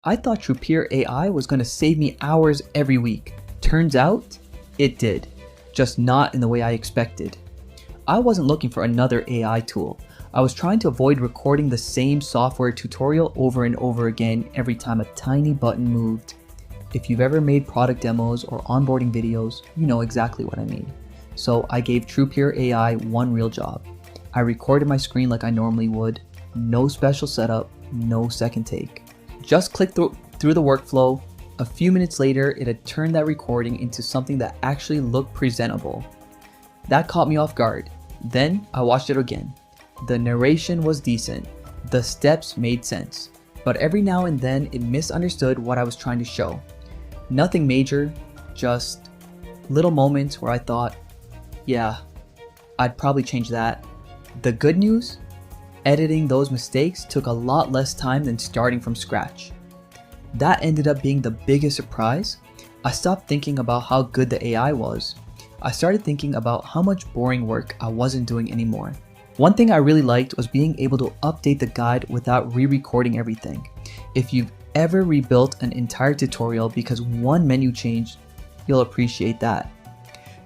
I thought Trupeer AI was going to save me hours every week. Turns out, it did. Just not in the way I expected. I wasn't looking for another AI tool. I was trying to avoid recording the same software tutorial over and over again every time a tiny button moved. If you've ever made product demos or onboarding videos, you know exactly what I mean. So I gave Trupeer AI one real job. I recorded my screen like I normally would. No special setup, no second take. Just click through the workflow. A few minutes later, it had turned that recording into something that actually looked presentable. That caught me off guard. Then I watched it again. The narration was decent. The steps made sense. But every now and then it misunderstood what I was trying to show. Nothing major, just little moments where I thought, yeah, I'd probably change that. The good news? Editing those mistakes took a lot less time than starting from scratch. That ended up being the biggest surprise. I stopped thinking about how good the AI was. I started thinking about how much boring work I wasn't doing anymore. One thing I really liked was being able to update the guide without re-recording everything. If you've ever rebuilt an entire tutorial because one menu changed, you'll appreciate that.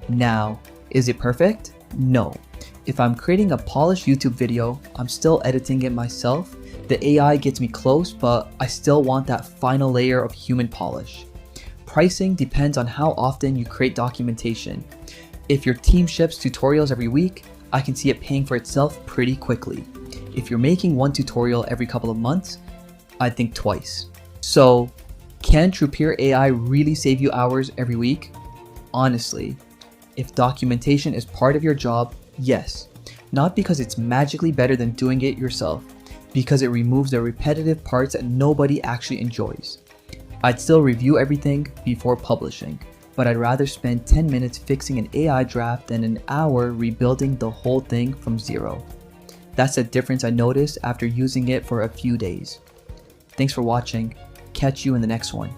Now, is it perfect? No. If I'm creating a polished YouTube video, I'm still editing it myself. The AI gets me close, but I still want that final layer of human polish. Pricing depends on how often you create documentation. If your team ships tutorials every week, I can see it paying for itself pretty quickly. If you're making one tutorial every couple of months, I'd think twice. So, can Trupeer AI really save you hours every week? Honestly, if documentation is part of your job, yes. Not because it's magically better than doing it yourself, because it removes the repetitive parts that nobody actually enjoys. I'd still review everything before publishing, but I'd rather spend 10 minutes fixing an AI draft than an hour rebuilding the whole thing from zero. That's the difference I noticed after using it for a few days. Thanks for watching. Catch you in the next one.